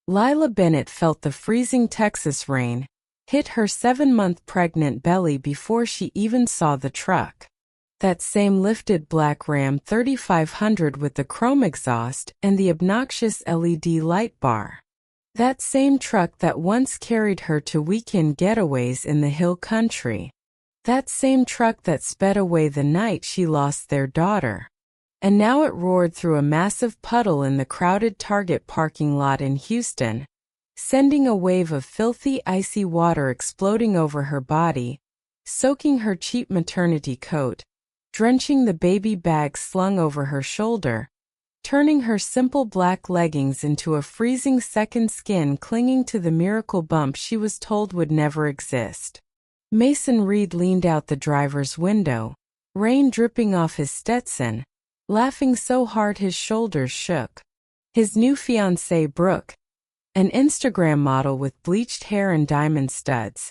Lila Bennett felt the freezing Texas rain hit her 7-month pregnant belly before she even saw the truck. That same lifted black Ram 3500 with the chrome exhaust and the obnoxious LED light bar. That same truck that once carried her to weekend getaways in the hill country. That same truck that sped away the night she lost their daughter. And now it roared through a massive puddle in the crowded Target parking lot in Houston, sending a wave of filthy, icy water exploding over her body, soaking her cheap maternity coat, drenching the baby bag slung over her shoulder, turning her simple black leggings into a freezing second skin clinging to the miracle bump she was told would never exist. Mason Reed leaned out the driver's window, rain dripping off his Stetson, laughing so hard his shoulders shook. His new fiancée, Brooke, an Instagram model with bleached hair and diamond studs,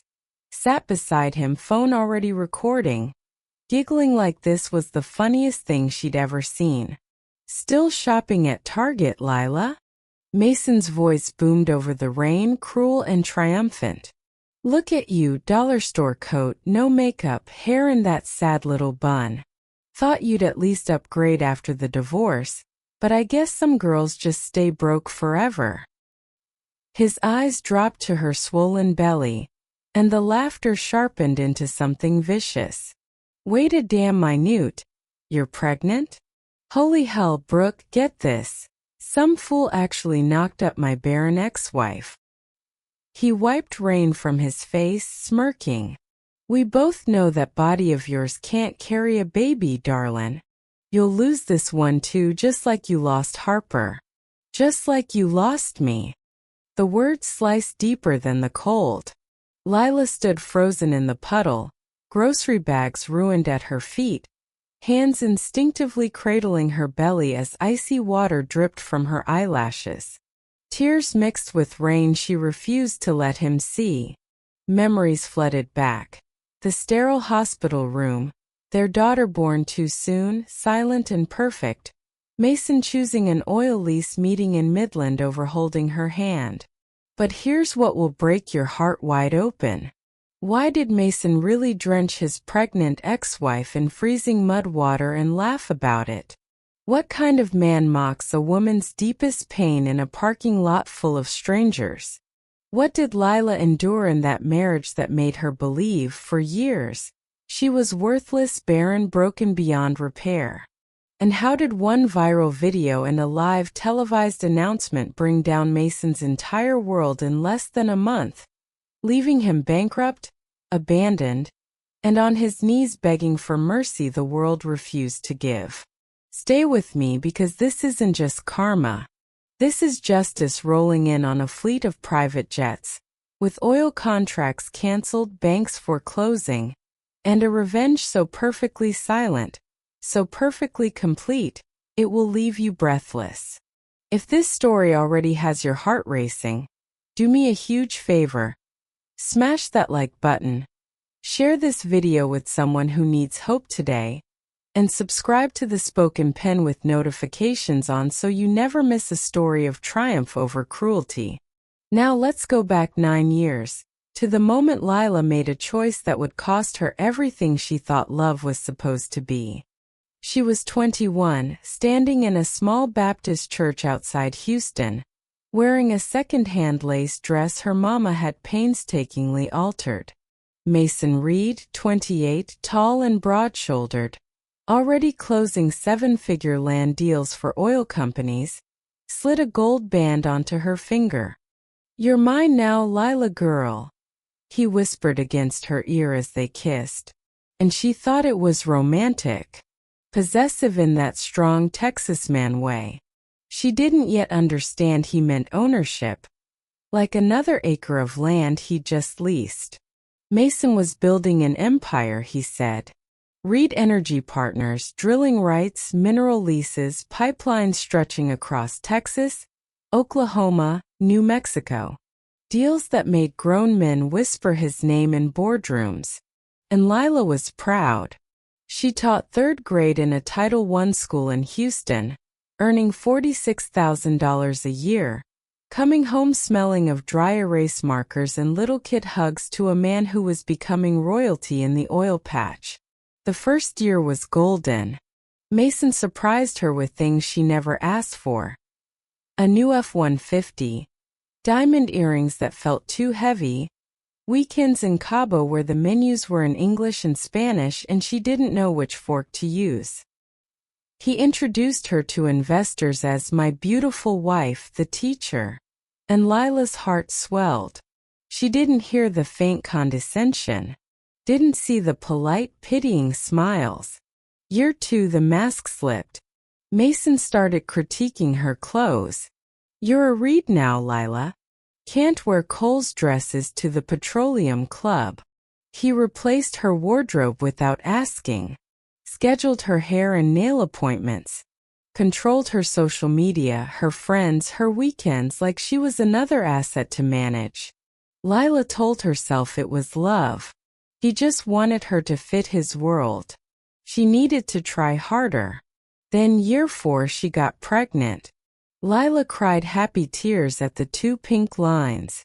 sat beside him, phone already recording, giggling like this was the funniest thing she'd ever seen. "Still shopping at Target, Lila?" Mason's voice boomed over the rain, cruel and triumphant. "Look at you, dollar store coat, no makeup, hair in that sad little bun. Thought you'd at least upgrade after the divorce, but I guess some girls just stay broke forever." His eyes dropped to her swollen belly, and the laughter sharpened into something vicious. "Wait a damn minute. You're pregnant? Holy hell, Brooke, get this. Some fool actually knocked up my barren ex-wife." He wiped rain from his face, smirking. "We both know that body of yours can't carry a baby, darling. You'll lose this one too, just like you lost Harper. Just like you lost me." The words sliced deeper than the cold. Lila stood frozen in the puddle, grocery bags ruined at her feet, hands instinctively cradling her belly as icy water dripped from her eyelashes. Tears mixed with rain she refused to let him see. Memories flooded back. The sterile hospital room, their daughter born too soon, silent and perfect, Mason choosing an oil lease meeting in Midland over holding her hand. But here's what will break your heart wide open. Why did Mason really drench his pregnant ex-wife in freezing mud water and laugh about it? What kind of man mocks a woman's deepest pain in a parking lot full of strangers? What did Lila endure in that marriage that made her believe, for years, she was worthless, barren, broken beyond repair? And how did one viral video and a live televised announcement bring down Mason's entire world in less than a month, leaving him bankrupt, abandoned, and on his knees begging for mercy the world refused to give? Stay with me, because this isn't just karma. This is justice rolling in on a fleet of private jets, with oil contracts canceled, banks foreclosing, and a revenge so perfectly silent, so perfectly complete, it will leave you breathless. If this story already has your heart racing, do me a huge favor. Smash that like button, share this video with someone who needs hope today, and subscribe to The Spoken Pen with notifications on so you never miss a story of triumph over cruelty. Now let's go back 9 years, to the moment Lila made a choice that would cost her everything she thought love was supposed to be. She was 21, standing in a small Baptist church outside Houston, wearing a second-hand lace dress her mama had painstakingly altered. Mason Reed, 28, tall and broad-shouldered, already closing 7-figure land deals for oil companies, slid a gold band onto her finger. "You're mine now, Lila girl," he whispered against her ear as they kissed. And she thought it was romantic. Possessive in that strong Texas man way. She didn't yet understand he meant ownership, like another acre of land he'd just leased. Mason was building an empire, he said. Reed Energy Partners, drilling rights, mineral leases, pipelines stretching across Texas, Oklahoma, New Mexico. Deals that made grown men whisper his name in boardrooms. And Lila was proud. She taught 3rd grade in a Title I school in Houston, earning $46,000 a year, Coming home smelling of dry erase markers and little kid hugs to a man who was becoming royalty in the oil patch. The first year was golden. Mason surprised her with things she never asked for. A new F-150, diamond earrings that felt too heavy, weekends in Cabo where the menus were in English and Spanish and she didn't know which fork to use. He introduced her to investors as my beautiful wife, the teacher. And Lila's heart swelled. She didn't hear the faint condescension, didn't see the polite, pitying smiles. Year 2 the mask slipped. Mason started critiquing her clothes. You're a Reed now, Lila. Can't wear Cole's dresses to the Petroleum Club. He replaced her wardrobe without asking. Scheduled her hair and nail appointments. Controlled her social media, her friends, her weekends like she was another asset to manage. Lila told herself it was love. He just wanted her to fit his world. She needed to try harder. Then year 4 she got pregnant. Lila cried happy tears at the 2 pink lines.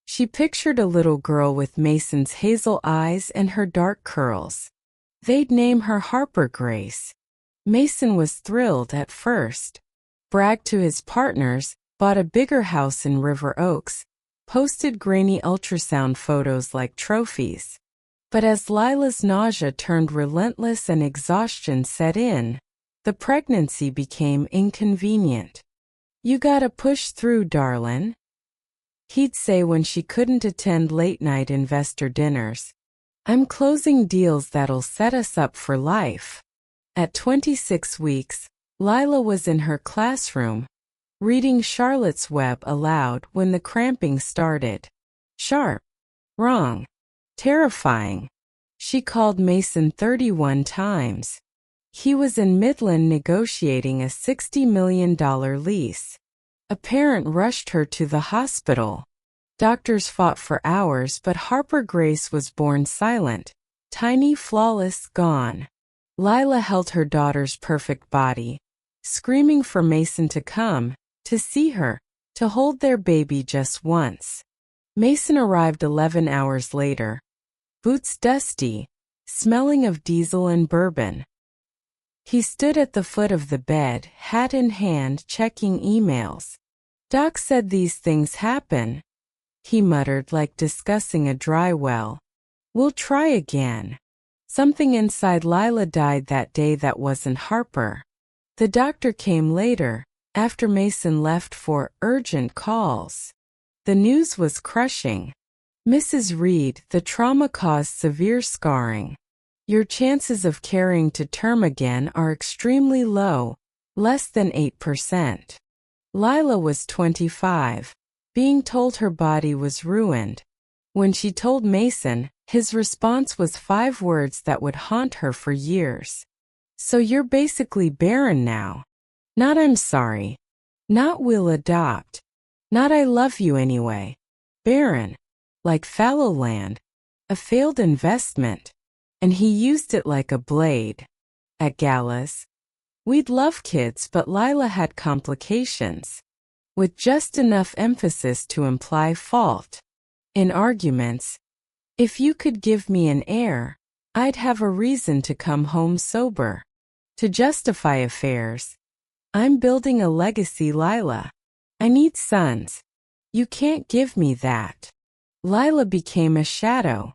She pictured a little girl with Mason's hazel eyes and her dark curls. They'd name her Harper Grace. Mason was thrilled at first. Bragged to his partners, bought a bigger house in River Oaks, posted grainy ultrasound photos like trophies. But as Lila's nausea turned relentless and exhaustion set in, the pregnancy became inconvenient. You gotta push through, darlin', he'd say when she couldn't attend late-night investor dinners. I'm closing deals that'll set us up for life. At 26 weeks, Lila was in her classroom, reading Charlotte's Web aloud when the cramping started. Sharp. Wrong. Terrifying. She called Mason 31 times. He was in Midland negotiating a $60 million lease. A parent rushed her to the hospital. Doctors fought for hours, but Harper Grace was born silent, tiny, flawless, gone. Lila held her daughter's perfect body, screaming for Mason to come, to see her, to hold their baby just once. Mason arrived 11 hours later, boots dusty, smelling of diesel and bourbon. He stood at the foot of the bed, hat in hand, checking emails. Doc said these things happen, he muttered like discussing a dry well. We'll try again. Something inside Lila died that day that wasn't Harper. The doctor came later, after Mason left for urgent calls. The news was crushing. Mrs. Reed, the trauma caused severe scarring. Your chances of carrying to term again are extremely low, less than 8%. Lila was 25, being told her body was ruined. When she told Mason, his response was 5 words that would haunt her for years. So you're basically barren now. Not I'm sorry. Not we'll adopt. Not I love you anyway. Barren. Like fallow land. A failed investment. And he used it like a blade. At galas. We'd love kids, but Lila had complications. With just enough emphasis to imply fault. In arguments, if you could give me an heir, I'd have a reason to come home sober. To justify affairs. I'm building a legacy, Lila. I need sons. You can't give me that. Lila became a shadow.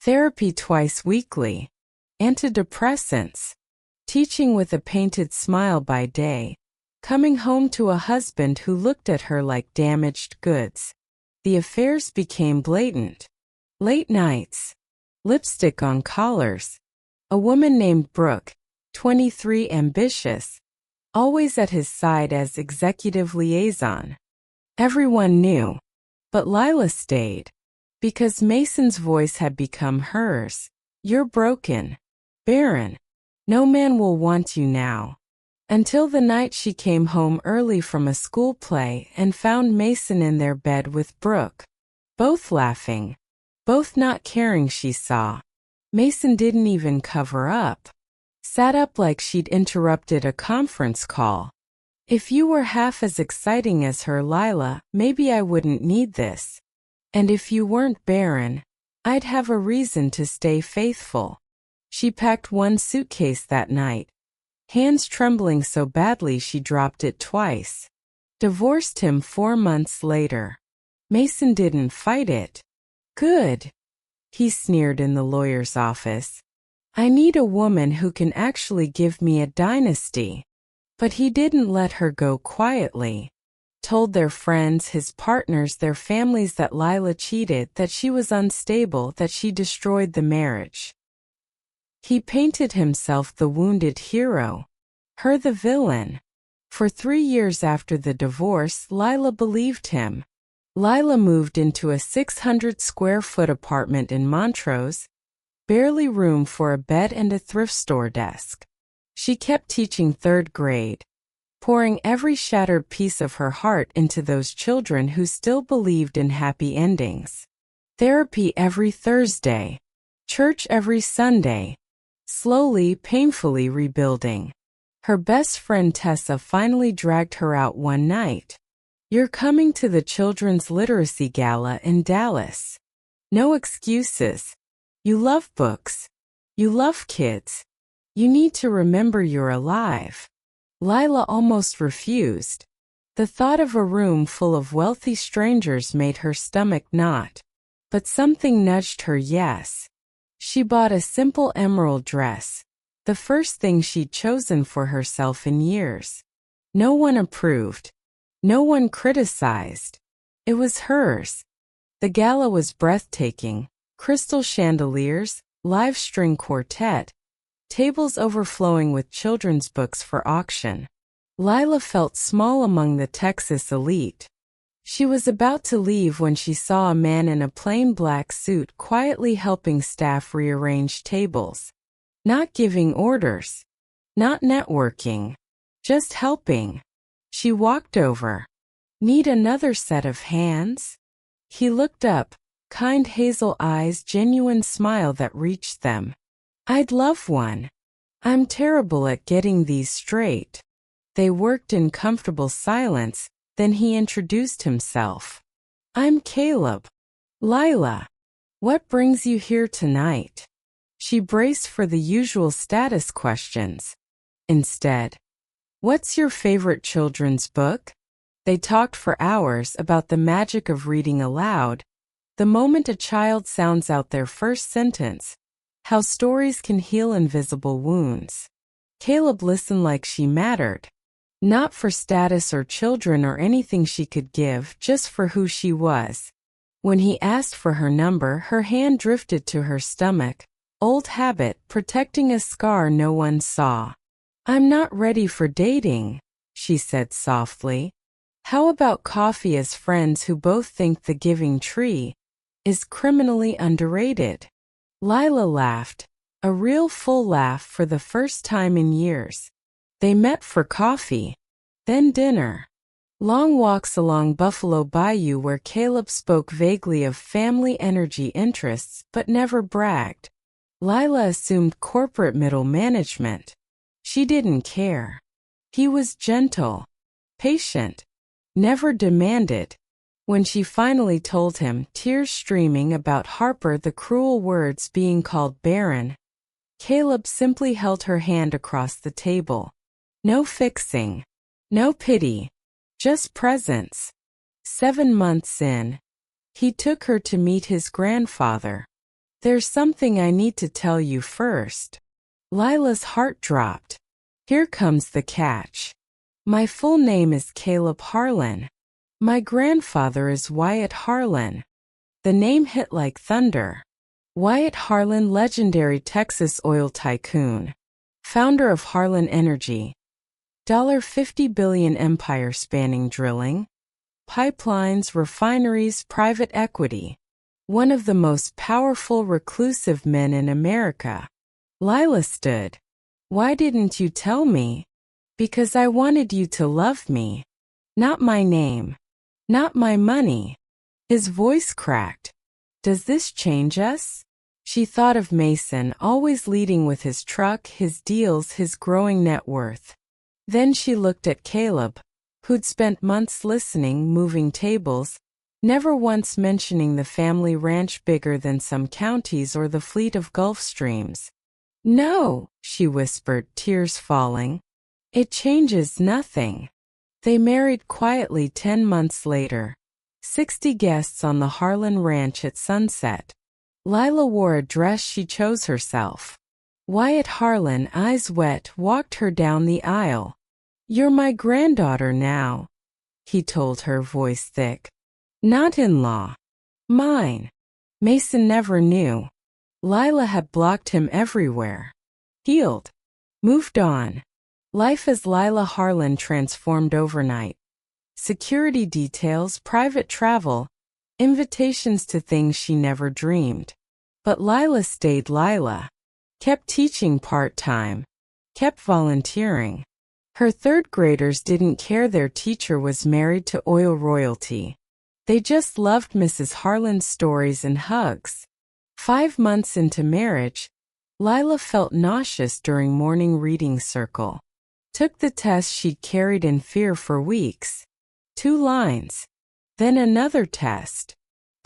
Therapy twice weekly. Antidepressants. Teaching with a painted smile by day. Coming home to a husband who looked at her like damaged goods. The affairs became blatant. Late nights. Lipstick on collars. A woman named Brooke, 23, ambitious, always at his side as executive liaison. Everyone knew. But Lila stayed. Because Mason's voice had become hers. You're broken. Barren. No man will want you now. Until the night she came home early from a school play and found Mason in their bed with Brooke. Both laughing. Both not caring she saw. Mason didn't even cover up. Sat up like she'd interrupted a conference call. If you were half as exciting as her, Lila, maybe I wouldn't need this. And if you weren't barren, I'd have a reason to stay faithful. She packed one suitcase that night, hands trembling so badly she dropped it twice. Divorced him 4 months later. Mason didn't fight it. Good. He sneered in the lawyer's office. I need a woman who can actually give me a dynasty. But he didn't let her go quietly. Told their friends, his partners, their families that Lila cheated, that she was unstable, that she destroyed the marriage. He painted himself the wounded hero, her the villain. For 3 years after the divorce, Lila believed him. Lila moved into a 600-square-foot apartment in Montrose, barely room for a bed and a thrift store desk. She kept teaching 3rd grade, pouring every shattered piece of her heart into those children who still believed in happy endings. Therapy every Thursday, church every Sunday, slowly, painfully rebuilding. Her best friend Tessa finally dragged her out one night. You're coming to the Children's Literacy Gala in Dallas. No excuses. You love books. You love kids. You need to remember you're alive. Lila almost refused. The thought of a room full of wealthy strangers made her stomach knot. But something nudged her yes. She bought a simple emerald dress, the first thing she'd chosen for herself in years. No one approved. No one criticized. It was hers. The gala was breathtaking. Crystal chandeliers, live string quartet, tables overflowing with children's books for auction. Lila felt small among the Texas elite. She was about to leave when she saw a man in a plain black suit quietly helping staff rearrange tables. Not giving orders. Not networking. Just helping. She walked over. Need another set of hands? He looked up, kind hazel eyes, genuine smile that reached them. I'd love one. I'm terrible at getting these straight. They worked in comfortable silence, then he introduced himself. I'm Caleb. Lila. What brings you here tonight? She braced for the usual status questions. Instead, what's your favorite children's book? They talked for hours about the magic of reading aloud, the moment a child sounds out their first sentence, how stories can heal invisible wounds. Caleb listened like she mattered. Not for status or children or anything she could give, just for who she was. When he asked for her number, her hand drifted to her stomach. Old habit, protecting a scar no one saw. I'm not ready for dating, she said softly. How about coffee as friends who both think the giving tree is criminally underrated? Lila laughed, a real full laugh for the first time in years. They met for coffee, then dinner. Long walks along Buffalo Bayou where Caleb spoke vaguely of family energy interests but never bragged. Lila assumed corporate middle management. She didn't care. He was gentle, patient, never demanded. When she finally told him, tears streaming, about Harper, the cruel words being called barren, Caleb simply held her hand across the table. No fixing. No pity. Just presence. 7 months in, he took her to meet his grandfather. There's something I need to tell you first. Lila's heart dropped. Here comes the catch. My full name is Caleb Harlan. My grandfather is Wyatt Harlan. The name hit like thunder. Wyatt Harlan, legendary Texas oil tycoon. Founder of Harlan Energy. $50 billion empire spanning drilling, pipelines, refineries, private equity. One of the most powerful, reclusive men in America. Lila stood. Why didn't you tell me? Because I wanted you to love me. Not my name. Not my money. His voice cracked. Does this change us? She thought of Mason, always leading with his truck, his deals, his growing net worth. Then she looked at Caleb, who'd spent months listening, moving tables, never once mentioning the family ranch bigger than some counties or the fleet of Gulf streams. "No," she whispered, tears falling. "It changes nothing." They married quietly 10 months later. 60 guests on the Harlan Ranch at sunset. Lila wore a dress she chose herself. Wyatt Harlan, eyes wet, walked her down the aisle. "You're my granddaughter now," he told her, voice thick. "Not in-law. Mine." Mason never knew. Lila had blocked him everywhere. Healed. Moved on. Life as Lila Harlan transformed overnight. Security details, private travel, invitations to things she never dreamed. But Lila stayed Lila. Kept teaching part-time. Kept volunteering. Her third graders didn't care their teacher was married to oil royalty. They just loved Mrs. Harlan's stories and hugs. 5 months into marriage, Lila felt nauseous during morning reading circle. Took the test she'd carried in fear for weeks. 2 lines. Then another test.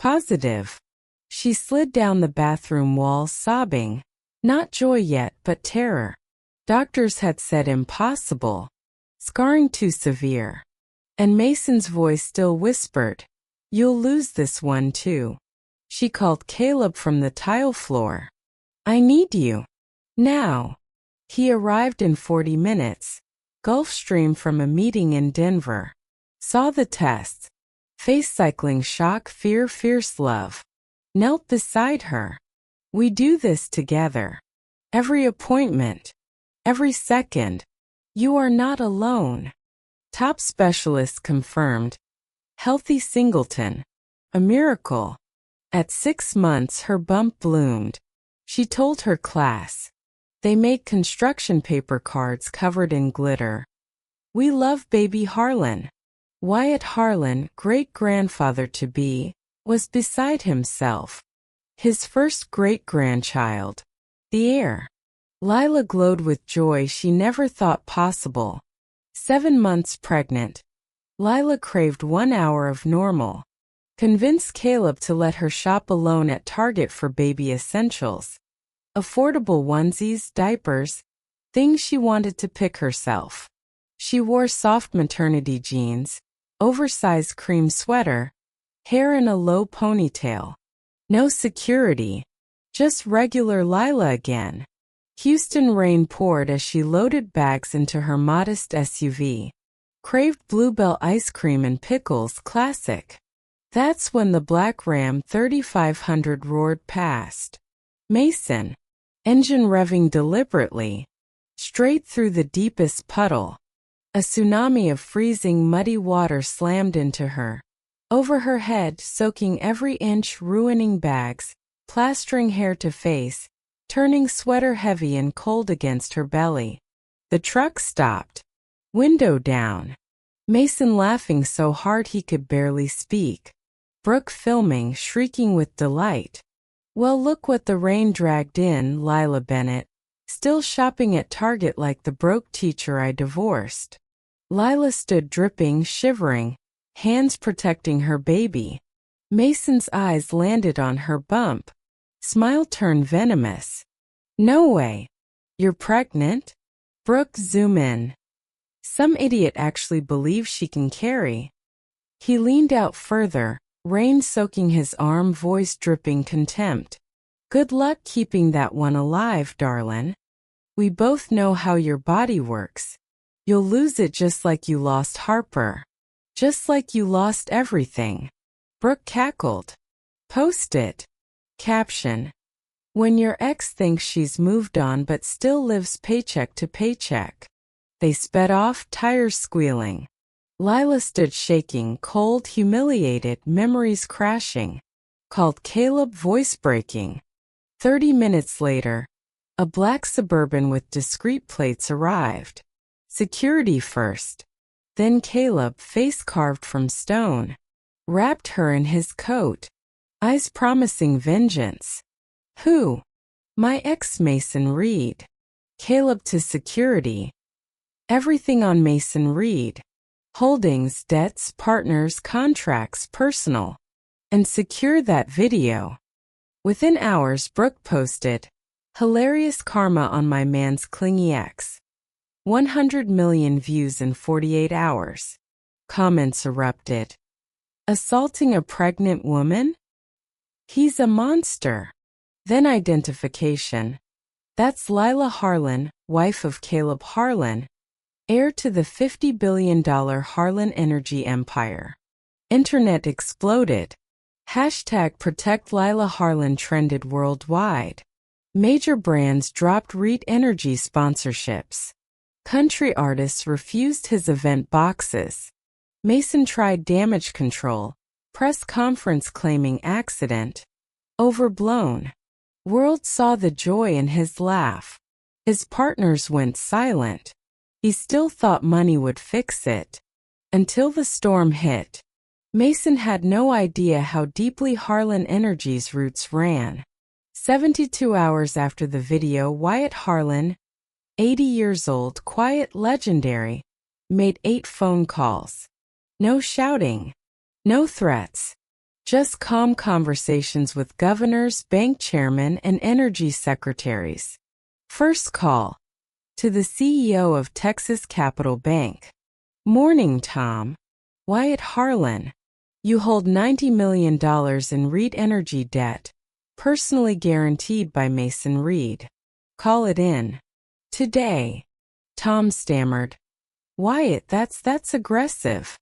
Positive. She slid down the bathroom wall sobbing. Not joy yet, but terror. Doctors had said impossible. Scarring too severe. And Mason's voice still whispered, "You'll lose this one too." She called Caleb from the tile floor. "I need you. Now." He arrived in 40 minutes. Gulfstream from a meeting in Denver. Saw the tests. Face cycling shock, fear, fierce love. Knelt beside her. "We do this together. Every appointment. Every second. You are not alone." Top specialist confirmed. Healthy singleton. A miracle. At 6 months her bump bloomed. She told her class. They made construction paper cards covered in glitter. "We love baby Harlan." Wyatt Harlan, great-grandfather-to-be, was beside himself. His first great-grandchild. The heir. Lila glowed with joy she never thought possible. 7 months pregnant. Lila craved 1 hour of normal. Convinced Caleb to let her shop alone at Target for baby essentials. Affordable onesies, diapers, things she wanted to pick herself. She wore soft maternity jeans, oversized cream sweater, hair in a low ponytail. No security. Just regular Lila again. Houston rain poured as she loaded bags into her modest SUV. Craved Bluebell ice cream and pickles, classic. That's when the black Ram 3500 roared past. Mason. Engine revving deliberately. Straight through the deepest puddle. A tsunami of freezing muddy water slammed into her. Over her head, soaking every inch, ruining bags, plastering hair to face, turning sweater heavy and cold against her belly. The truck stopped. Window down. Mason laughing so hard he could barely speak. Brooke filming, shrieking with delight. "Well, look what the rain dragged in," Lila Bennett. Still shopping at Target like the broke teacher I divorced. Lila stood dripping, shivering, hands protecting her baby. Mason's eyes landed on her bump. Smile turned venomous. "No way. You're pregnant?" Brooke, zoom in. "Some idiot actually believes she can carry." He leaned out further, rain soaking his arm, voice dripping contempt. "Good luck keeping that one alive, darlin'. We both know how your body works. You'll lose it just like you lost Harper. Just like you lost everything." Brooke cackled. "Post it." Caption. "When your ex thinks she's moved on but still lives paycheck to paycheck." They sped off, tires squealing. Lila stood shaking, cold, humiliated, memories crashing. Called Caleb, voice breaking. 30 minutes later, a black Suburban with discreet plates arrived. Security first. Then Caleb, face carved from stone, wrapped her in his coat, eyes promising vengeance. "Who?" "My ex, Mason Reed." Caleb to security. Everything on Mason Reed. Holdings, debts, partners, contracts, personal. And secure that video. Within hours, Brooke posted, "Hilarious karma on my man's clingy ex. 100 million views in 48 hours. Comments erupted. Assaulting a pregnant woman? He's a monster. Then identification. That's Lila Harlan, wife of Caleb Harlan, heir to the $50 billion Harlan Energy empire. Internet exploded. Hashtag Protect Lila Harlan trended worldwide. Major brands dropped Reed Energy sponsorships. Country artists refused his event boxes. Mason tried damage control. Press conference claiming accident. Overblown. World saw the joy in his laugh. His partners went silent. He still thought money would fix it. Until the storm hit. Mason had no idea how deeply Harlan Energy's roots ran. 72 hours after the video, Wyatt Harlan, 80 years old, quiet, legendary, made 8 phone calls. No shouting. No threats. Just calm conversations with governors, bank chairmen, and energy secretaries. First call. To the CEO of Texas Capital Bank. "Morning, Tom. Wyatt Harlan. You hold $90 million in Reed Energy debt, personally guaranteed by Mason Reed. Call it in. Today." Tom stammered. "Wyatt, that's aggressive."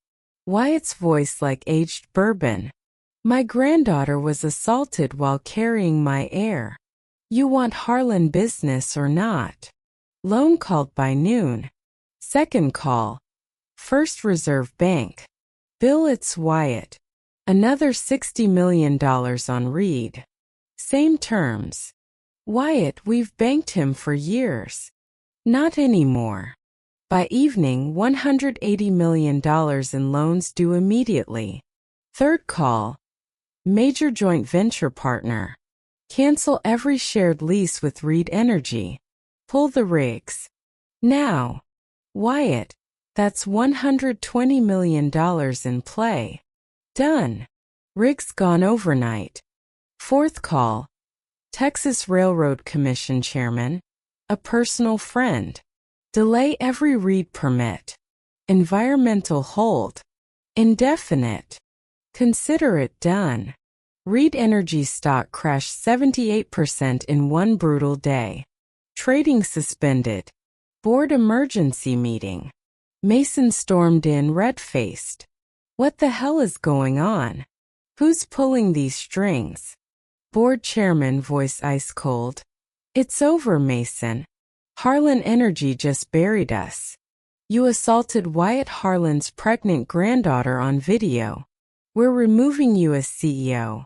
Wyatt's voice like aged bourbon. "My granddaughter was assaulted while carrying my heir. You want Harlan business or not?" Loan called by noon. Second call. First Reserve Bank. "Bill, it's Wyatt. Another $60 million on Reed. Same terms." "Wyatt, we've banked him for years." "Not anymore." By evening, $180 million in loans due immediately. Third call. Major joint venture partner. "Cancel every shared lease with Reed Energy. Pull the rigs. Now." "Wyatt, that's $120 million in play." "Done. Rigs gone overnight." Fourth call. Texas Railroad Commission chairman. A personal friend. "Delay every Reed permit. Environmental hold. Indefinite. Consider it done." Reed Energy stock crashed 78% in one brutal day. Trading suspended. Board emergency meeting. Mason stormed in red-faced. "What the hell is going on? Who's pulling these strings?" Board chairman voice ice cold. "It's over, Mason. Harlan Energy just buried us. You assaulted Wyatt Harlan's pregnant granddaughter on video. We're removing you as CEO.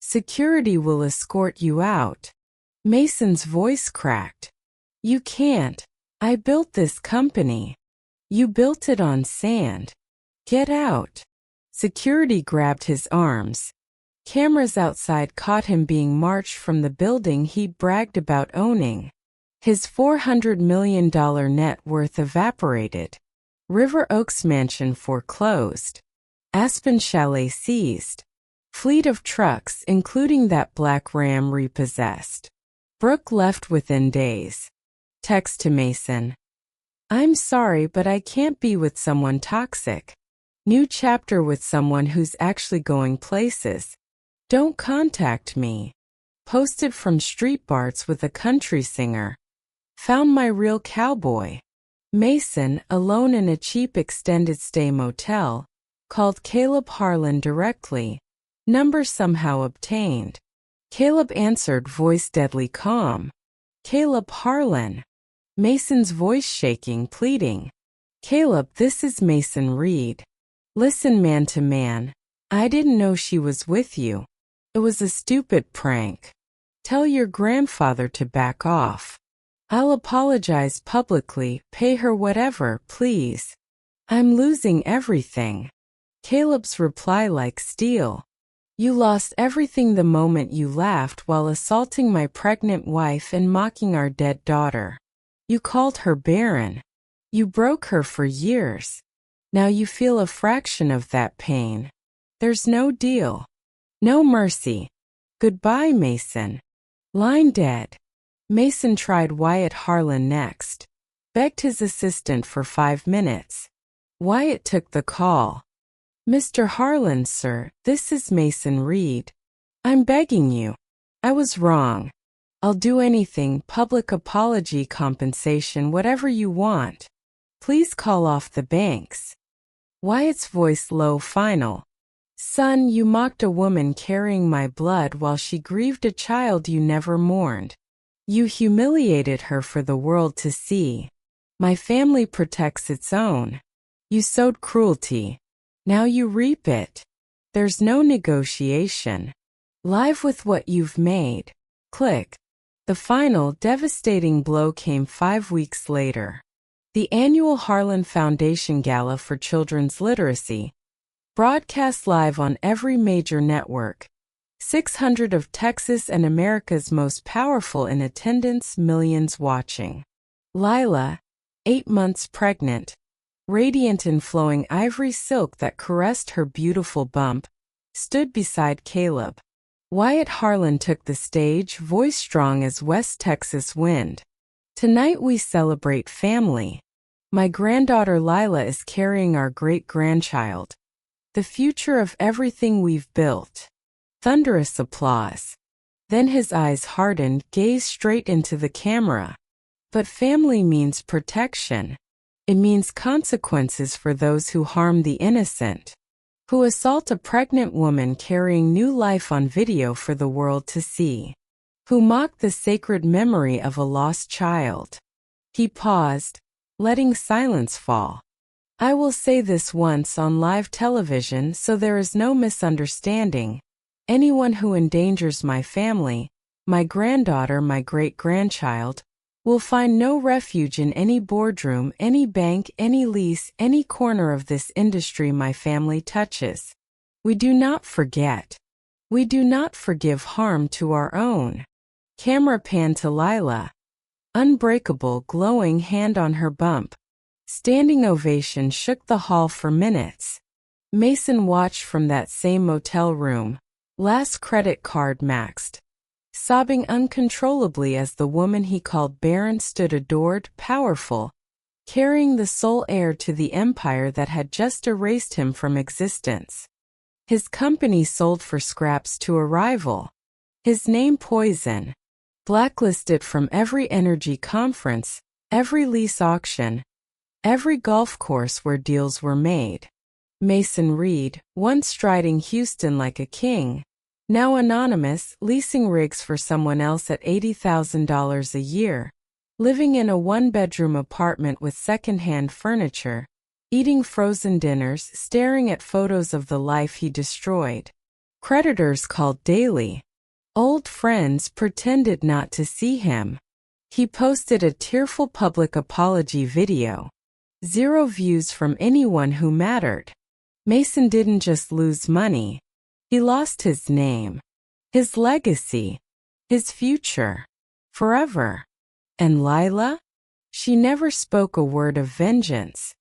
Security will escort you out." Mason's voice cracked. "You can't. I built this company. You built it on sand. Get out." Security grabbed his arms. Cameras outside caught him being marched from the building he bragged about owning. His $400 million net worth evaporated. River Oaks mansion foreclosed. Aspen Chalet seized. Fleet of trucks, including that black Ram, repossessed. Brooke left within days. Text to Mason. "I'm sorry, but I can't be with someone toxic. New chapter with someone who's actually going places. Don't contact me." Posted from Street Barts with a country singer. "Found my real cowboy." Mason, alone in a cheap extended stay motel, called Caleb Harlan directly. Number somehow obtained. Caleb answered, voice deadly calm. "Caleb Harlan." Mason's voice shaking, pleading. "Caleb, this is Mason Reed. Listen, man to man. I didn't know she was with you. It was a stupid prank. Tell your grandfather to back off. I'll apologize publicly, pay her whatever, please. I'm losing everything." Caleb's reply like steel. "You lost everything the moment you laughed while assaulting my pregnant wife and mocking our dead daughter. You called her barren. You broke her for years. Now you feel a fraction of that pain. There's no deal. No mercy. Goodbye, Mason. Line dead. Mason tried Wyatt Harlan next. Begged his assistant for 5 minutes. Wyatt took the call. Mr. Harlan, sir, this is Mason Reed. I'm begging you. I was wrong. I'll do anything, public apology, compensation, whatever you want. Please call off the banks. Wyatt's voice low, final. Son, you mocked a woman carrying my blood while she grieved a child you never mourned. You humiliated her for the world to see. My family protects its own. You sowed cruelty. Now you reap it. There's no negotiation. Live with what you've made. Click. The final, devastating blow came 5 weeks later. The annual Harlan Foundation Gala for Children's Literacy. Broadcast live on every major network. 600 of Texas and America's most powerful in attendance, millions watching. Lila, 8 months pregnant, radiant in flowing ivory silk that caressed her beautiful bump, stood beside Caleb. Wyatt Harlan took the stage, voice strong as West Texas wind. Tonight we celebrate family. My granddaughter Lila is carrying our great-grandchild. The future of everything we've built. Thunderous applause. Then his eyes hardened, gazed straight into the camera. But family means protection. It means consequences for those who harm the innocent. Who assault a pregnant woman carrying new life on video for the world to see. Who mock the sacred memory of a lost child. He paused, letting silence fall. I will say this once on live television so there is no misunderstanding. Anyone who endangers my family, my granddaughter, my great-grandchild, will find no refuge in any boardroom, any bank, any lease, any corner of this industry my family touches. We do not forget. We do not forgive harm to our own. Camera pan to Lila. Unbreakable, glowing hand on her bump. Standing ovation shook the hall for minutes. Mason watched from that same motel room. Last credit card maxed. Sobbing uncontrollably as the woman he called barren stood adored, powerful, carrying the sole heir to the empire that had just erased him from existence. His company sold for scraps to a rival. His name poison. Blacklisted from every energy conference, every lease auction, every golf course where deals were made. Mason Reed, once striding Houston like a king, now anonymous, leasing rigs for someone else at $80,000 a year, living in a one-bedroom apartment with second-hand furniture, eating frozen dinners, staring at photos of the life he destroyed. Creditors called daily. Old friends pretended not to see him. He posted a tearful public apology video. 0 views from anyone who mattered. Mason didn't just lose money. He lost his name, his legacy, his future. Forever. And Lila? She never spoke a word of vengeance.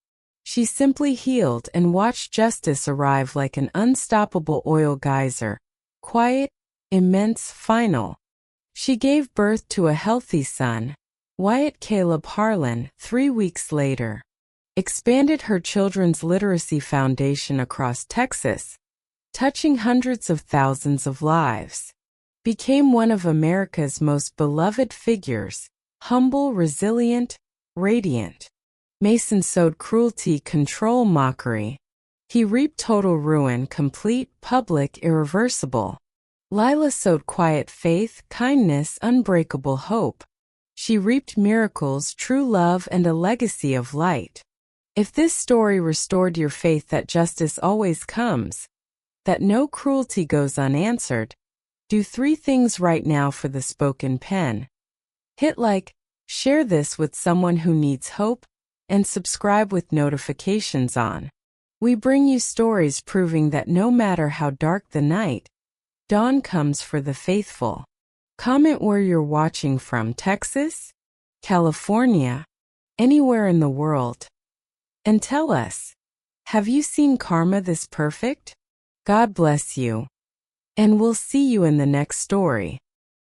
She simply healed and watched justice arrive like an unstoppable oil geyser. Quiet, immense, final. She gave birth to a healthy son, Wyatt Caleb Harlan, 3 weeks later. Expanded her Children's Literacy Foundation across Texas, touching hundreds of thousands of lives. Became one of America's most beloved figures, humble, resilient, radiant. Mason sowed cruelty, control, mockery. He reaped total ruin, complete, public, irreversible. Lila sowed quiet faith, kindness, unbreakable hope. She reaped miracles, true love, and a legacy of light. If this story restored your faith that justice always comes, that no cruelty goes unanswered, do 3 things right now for the spoken pen. Hit like, share this with someone who needs hope, and subscribe with notifications on. We bring you stories proving that no matter how dark the night, dawn comes for the faithful. Comment where you're watching from. Texas? California? anywhere in the world. And tell us, have you seen karma this perfect? God bless you. And we'll see you in the next story.